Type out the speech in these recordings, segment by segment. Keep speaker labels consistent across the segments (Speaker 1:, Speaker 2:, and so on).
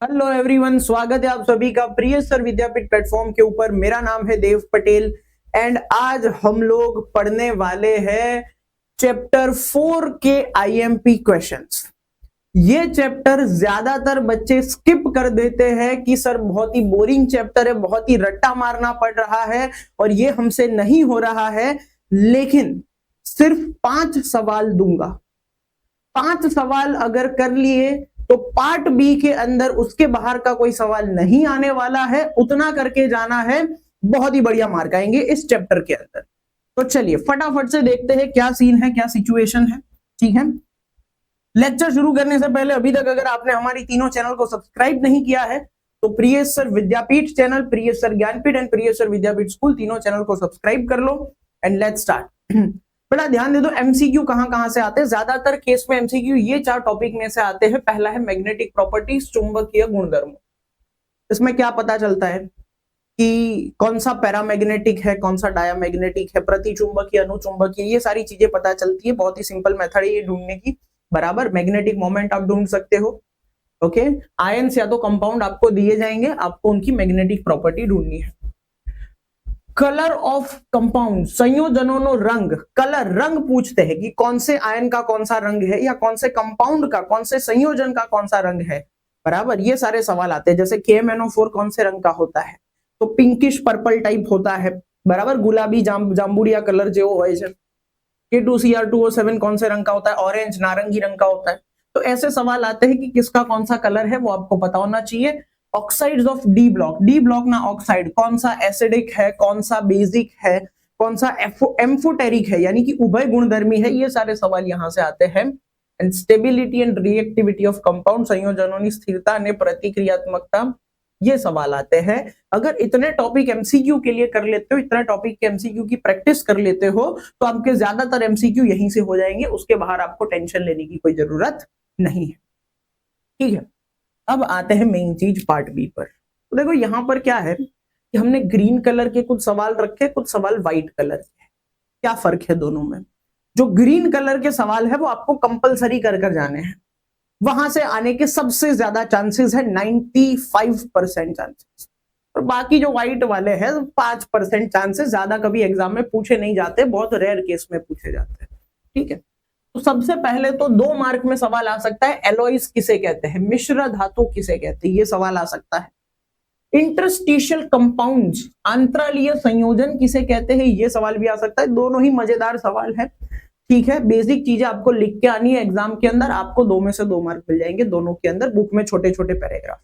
Speaker 1: Hello everyone, स्वागत है आप सभी का प्रिय सर विद्यापीठ प्लेटफॉर्म के ऊपर। मेरा नाम है देव पटेल एंड आज हम लोग पढ़ने वाले हैं चैप्टर 4 के आईएमपी क्वेश्चंस। ये चैप्टर ज्यादातर बच्चे स्किप कर देते हैं कि सर बहुत ही बोरिंग चैप्टर है, बहुत ही रट्टा मारना पड़ रहा है और ये हमसे नहीं हो रहा है। लेकिन सिर्फ 5 सवाल दूंगा, 5 सवाल अगर कर लिए तो पार्ट बी के अंदर उसके बाहर का कोई सवाल नहीं आने वाला है। उतना करके जाना है, बहुत ही बढ़िया मार्क आएंगे इस चैप्टर के अंदर। तो चलिए फटाफट से देखते हैं क्या सीन है, क्या सिचुएशन है। ठीक है, लेक्चर शुरू करने से पहले अभी तक अगर आपने हमारी तीनों चैनल को सब्सक्राइब नहीं किया है तो प्रिय सर विद्यापीठ चैनल, प्रिय सर ज्ञानपीठ एंड प्रिय सर विद्यापीठ स्कूल, तीनों चैनल को सब्सक्राइब कर लो एंड लेट्स स्टार्ट। बड़ा ध्यान दे दो, एमसीक्यू कहां से आते हैं। ज्यादातर केस में एमसीक्यू ये 4 टॉपिक में से आते हैं। पहला है मैग्नेटिक प्रॉपर्टीज, चुंबकीय गुणधर्म। इसमें क्या पता चलता है कि कौन सा पैरामैग्नेटिक है, कौन सा डायामैग्नेटिक है, प्रतिचुंबकीय, अनुचुंबकीय, ये सारी चीजें पता चलती है। बहुत ही सिंपल मेथड है ये ढूंढने की। बराबर, मैग्नेटिक मोमेंट आप ढूंढ सकते हो। ओके, आयंस या तो कंपाउंड आपको दिए जाएंगे, आपको उनकी मैग्नेटिक प्रॉपर्टी ढूंढनी है। कलर ऑफ कंपाउंड, संयोजनों नो रंग, कलर रंग पूछते हैं कि कौन से आयन का कौन सा रंग है या कौन से कंपाउंड का, कौन से संयोजन का कौन सा रंग है। बराबर, ये सारे सवाल आते हैं। जैसे KMnO4 कौन से रंग का होता है, तो पिंकिश पर्पल टाइप होता है। बराबर, गुलाबी जांबुड़िया कलर जो है। K2Cr2O7 कौन से रंग का होता है, ऑरेंज नारंगी रंग का होता है। तो ऐसे सवाल आते हैं कि किसका कौन सा कलर है, वो आपको पता होना चाहिए। Oxides of D block, D block ना ऑक्साइड, कौन सा एसिडिक है, कौन सा बेसिक है, कौन सा एम्फोटेरिक है, यानी कि उभय गुणधर्मी है। ये सारे सवाल यहां से आते हैं। And stability and reactivity of compound, संयोजनों की स्थिरता ने प्रतिक्रियात्मकता, ये सवाल आते हैं। अगर इतने टॉपिक एमसीक्यू के लिए कर लेते हो, इतने टॉपिक के एमसीक्यू की प्रैक्टिस कर लेते हो तो आपके ज्यादातर एमसीक्यू यहीं से हो जाएंगे। उसके बाहर आपको टेंशन लेने की कोई जरूरत नहीं है। ठीक है, अब आते हैं मेन चीज पार्ट बी पर। तो देखो यहां पर क्या है कि हमने ग्रीन कलर के कुछ सवाल रखे, कुछ सवाल व्हाइट कलर के। क्या फर्क है दोनों में? जो ग्रीन कलर के सवाल है वो आपको कंपलसरी कर कर जाने हैं। वहां से आने के सबसे ज्यादा चांसेस है, 95% चांसेस। और बाकी जो व्हाइट वाले हैं 5% चांसेस, ज्यादा कभी एग्जाम में पूछे नहीं जाते, बहुत रेयर केस में पूछे जाते हैं। ठीक है, तो सबसे पहले तो 2 मार्क में सवाल आ सकता है, एलॉयज किसे कहते हैं, मिश्र धातु किसे कहते हैं, ये सवाल आ सकता है। इंटरस्टिशियल कंपाउंड्स, अंतरालीय संयोजन किसे कहते हैं, ये सवाल भी आ सकता है। दोनों ही मजेदार सवाल है। ठीक है, बेसिक चीजें आपको लिख के आनी है एग्जाम के अंदर, आपको 2 में से 2 मार्क मिल जाएंगे दोनों के अंदर, बुक में छोटे छोटे पैराग्राफ।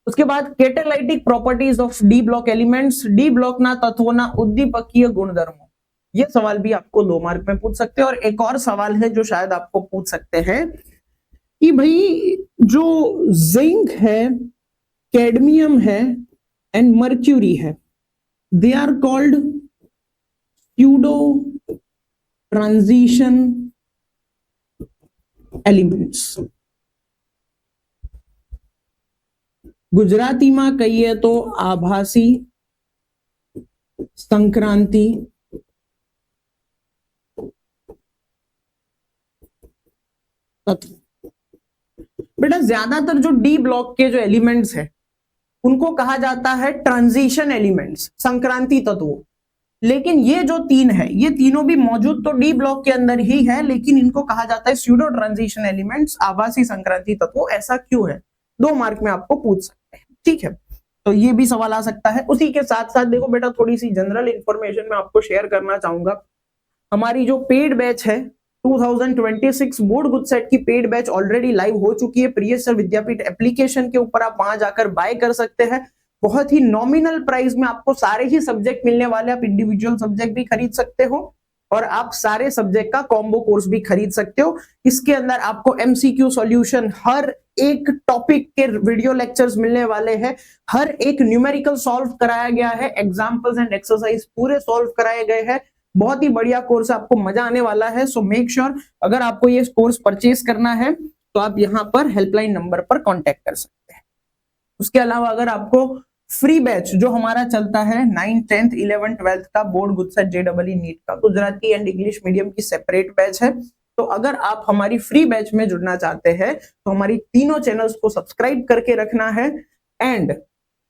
Speaker 1: उसके बाद catalytic properties of D block elements, D block ना तत्वों ना उद्दीपकीय गुणधर्मों, ये सवाल भी आपको 2 मार्क में पूछ सकते हैं। और एक और सवाल है जो शायद आपको पूछ सकते हैं कि भाई जो जिंक है, कैडमियम है एंड मर्क्यूरी है, they are called pseudo transition elements. Gujarati में कहिए तो आभासी संक्रांति तत्व। बेटा ज्यादातर जो डी ब्लॉक के जो एलिमेंट्स हैं उनको कहा जाता है ट्रांजिशन एलिमेंट्स, संक्रांति तत्वों। लेकिन ये जो 3 है, ये तीनों भी मौजूद तो डी ब्लॉक के अंदर ही है, लेकिन इनको कहा जाता है स्यूडो ट्रांजिशन एलिमेंट्स, आभासी संक्रांति तत्वों। ऐसा क्यों है, 2 मार्क में आपको पूछ सकते हैं। ठीक है, तो ये भी सवाल आ सकता है। उसी के साथ साथ देखो बेटा, थोड़ी सी जनरल इंफॉर्मेशन मैं आपको शेयर करना चाहूंगा। हमारी जो पेड बैच है 2026 बोर्ड गुड सेट की पेड बैच ऑलरेडी लाइव हो चुकी है। प्रिय सर विद्यापीठ एप्लीकेशन के ऊपर आप वहां जाकर बाय कर सकते हैं। बहुत ही नॉमिनल प्राइस में आपको सारे ही सब्जेक्ट मिलने वाले। आप इंडिविजुअल सब्जेक्ट भी खरीद सकते हो और आप सारे सब्जेक्ट का कॉम्बो कोर्स भी खरीद सकते हो। इसके अंदर आपको एमसीक्यू सॉल्यूशन, हर एक टॉपिक के वीडियो लेक्चर्स मिलने वाले हैं, हर एक न्यूमेरिकल सॉल्व कराया गया है, एग्जांपल्स एंड एक्सरसाइज पूरे सॉल्व कराए गए हैं। बहुत ही बढ़िया कोर्स, आपको मजा आने वाला है। सो मेक श्योर अगर आपको ये कोर्स परचेज करना है तो आप यहाँ पर हेल्पलाइन नंबर पर कांटेक्ट कर सकते हैं। उसके अलावा अगर आपको फ्री बैच जो हमारा चलता है 9th 10th 11th 12th का board GUJCET JEE NEET का गुजराती एंड इंग्लिश मीडियम की सेपरेट बैच है, तो अगर आप हमारी फ्री बैच में जुड़ना चाहते हैं तो हमारी तीनों चैनल्स को सब्सक्राइब करके रखना है। एंड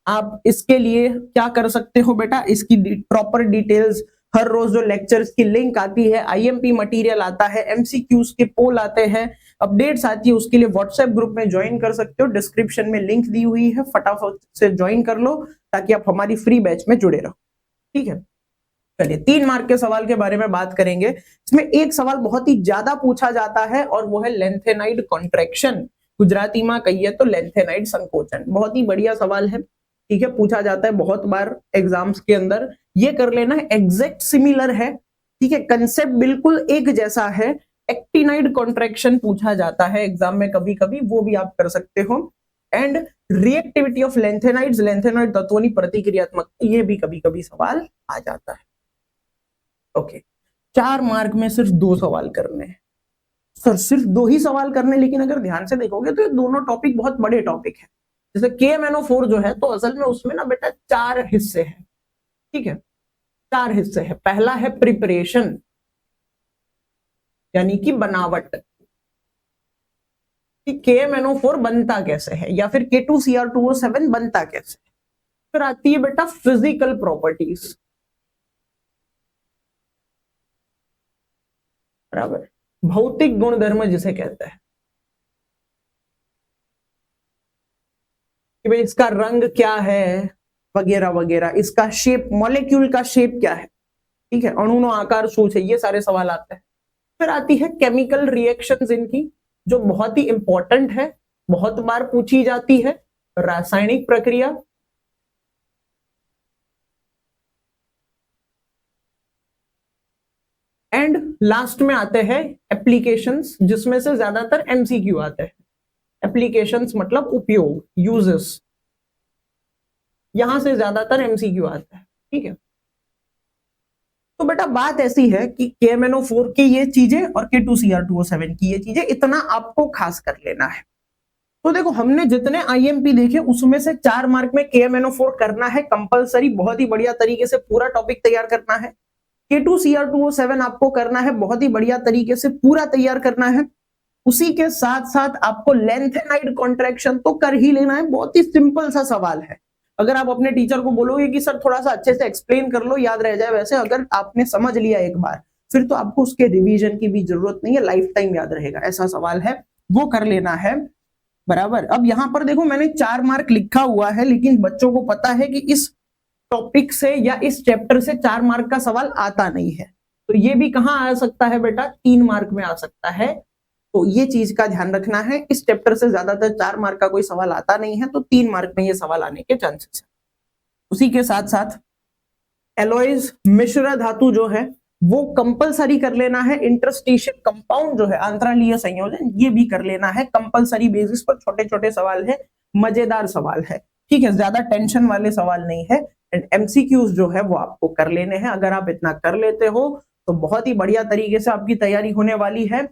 Speaker 1: आप इसके लिए क्या कर सकते हो बेटा, इसकी प्रॉपर डिटेल्स, हर रोज जो लेक्चर्स की लिंक आती है, आईएमपी मटेरियल आता है, एमसीक्यूज के पोल आते हैं, अपडेट्स आती है, उसके लिए व्हाट्सएप ग्रुप में ज्वाइन कर सकते हो। डिस्क्रिप्शन में लिंक दी हुई है, फटाफट से ज्वाइन कर लो ताकि आप हमारी फ्री बैच में जुड़े रहो। ठीक है, चलिए 3 मार्क के सवाल के बारे में बात करेंगे। इसमें एक सवाल बहुत ही ज्यादा पूछा जाता है और वो है लेंथेनाइड कॉन्ट्रैक्शन। गुजराती में कहिए तो लेंथेनाइड संकोचन। बहुत ही बढ़िया सवाल है, ठीक है, पूछा जाता है बहुत बार एग्जाम्स के अंदर। ये कर लेना है, एग्जैक्ट सिमिलर है, ठीक है, कंसेप्ट बिल्कुल एक जैसा है। एक्टिनाइड कॉन्ट्रैक्शन पूछा जाता है एग्जाम में कभी कभी, वो भी आप कर सकते हो। And reactivity of lanthanides, lanthanide तत्वों प्रतिक्रियात्मक, ये भी कभी कभी सवाल आ जाता है। ओके, 4 मार्क में सिर्फ 2 सवाल करने हैं सर, सिर्फ 2 ही सवाल करने। लेकिन अगर ध्यान से देखोगे तो ये दोनों टॉपिक बहुत बड़े टॉपिक है। जैसे KMNO4 जो है तो असल में उसमें ना बेटा 4 हिस्से हैं, ठीक है, 4 हिस्से हैं। पहला है प्रिपरेशन, यानी कि बनावट, कि KMNO4 बनता कैसे है, या फिर K2Cr2O7 बनता कैसे है। फिर आती है बेटा फिजिकल प्रॉपर्टीज, बराबर, भौतिक गुणधर्म जिसे कहते हैं कि भाई इसका रंग क्या है वगैरह वगैरह, इसका शेप, मॉलिक्यूल का शेप क्या है, ठीक है, अणुनो आकार शू है, ये सारे सवाल आते हैं। फिर आती है केमिकल रिएक्शंस इनकी, जो बहुत ही इंपॉर्टेंट है, बहुत बार पूछी जाती है, रासायनिक प्रक्रिया। एंड लास्ट में आते हैं एप्लीकेशंस, जिसमें से ज्यादातर एमसीक्यू आते हैं। एप्लीकेशंस मतलब उपयोग, यूजेस, यहां से ज्यादातर एमसीक्यू आता है, ठीक है। तो बेटा बात ऐसी है कि KMNO4 की ये चीजें और K2Cr2O7 की ये चीजें, इतना आपको खास कर लेना है। तो देखो हमने जितने आईएमपी देखे उसमें से 4 मार्क में KMNO4 करना है कंपलसरी, बहुत ही बढ़िया तरीके से पूरा टॉपिक तैयार करना है। K2Cr2O7 आपको करना है बहुत ही बढ़िया तरीके से पूरा तैयार करना है। उसी के साथ साथ आपको लेंथेनाइड कॉन्ट्रैक्शन तो कर ही लेना है, बहुत ही सिंपल सा सवाल है। अगर आप अपने टीचर को बोलोगे कि सर थोड़ा सा अच्छे से एक्सप्लेन कर लो, याद रह जाए, वैसे अगर आपने समझ लिया एक बार फिर तो आपको उसके रिवीजन की भी जरूरत नहीं है, लाइफ टाइम याद रहेगा। ऐसा सवाल है, वो कर लेना है, बराबर। अब यहां पर देखो मैंने 4 मार्क लिखा हुआ है, लेकिन बच्चों को पता है कि इस टॉपिक से या इस चैप्टर से 4 मार्क का सवाल आता नहीं है, तो ये भी कहां आ सकता है बेटा, 3 मार्क में आ सकता है। तो ये चीज का ध्यान रखना है, इस चैप्टर से ज्यादातर 4 मार्क का कोई सवाल आता नहीं है, तो 3 मार्क में ये सवाल आने के चांसेस है। उसी के साथ साथ एलॉयज, मिश्र धातु जो है वो कंपलसरी कर लेना है। इंटरस्टिशियल कंपाउंड जो है, अंतरालीय संयोजन, ये भी कर लेना है कंपलसरी बेसिस पर। छोटे छोटे सवाल है, मजेदार सवाल है, ठीक है, ज्यादा टेंशन वाले सवाल नहीं है। एंड एमसीक्यूज जो है वो आपको कर लेने हैं। अगर आप इतना कर लेते हो तो बहुत ही बढ़िया तरीके से आपकी तैयारी होने वाली है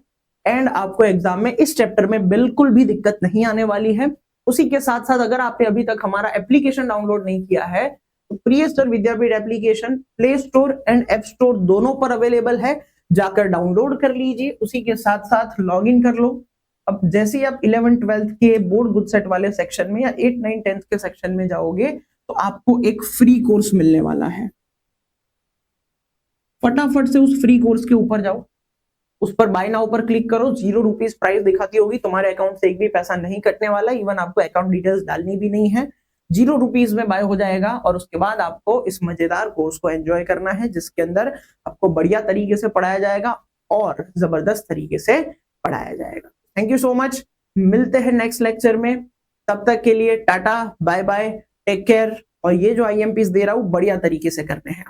Speaker 1: एंड आपको एग्जाम में इस चैप्टर में बिल्कुल भी दिक्कत नहीं आने वाली है। उसी के साथ साथ अगर आपने अभी तक हमारा एप्लीकेशन डाउनलोड नहीं किया है तो प्रिय स्तर विद्यापीठ application play store and app store दोनों पर अवेलेबल है, जाकर डाउनलोड कर लीजिए। उसी के साथ साथ लॉग इन कर लो। अब जैसे ही आप 11th 12th के बोर्ड गुड सेट वाले सेक्शन में या 8 9 10th के सेक्शन में जाओगे तो आपको एक फ्री कोर्स मिलने वाला है। फटाफट से उस फ्री कोर्स के ऊपर जाओ, उस पर बाय नाउ पर क्लिक करो। 0 रुपीज प्राइस दिखाती होगी, तुम्हारे अकाउंट से एक भी पैसा नहीं कटने वाला, इवन आपको अकाउंट डिटेल्स डालनी भी नहीं है। 0 रुपीज में बाय हो जाएगा और उसके बाद आपको इस मजेदार कोर्स को एंजॉय करना है, जिसके अंदर आपको बढ़िया तरीके से पढ़ाया जाएगा और जबरदस्त तरीके से पढ़ाया जाएगा। थैंक यू सो मच, मिलते हैं नेक्स्ट लेक्चर में। तब तक के लिए tata, bye bye, take care. और ये जो आईएमपीस दे रहा हूं बढ़िया तरीके से करने हैं।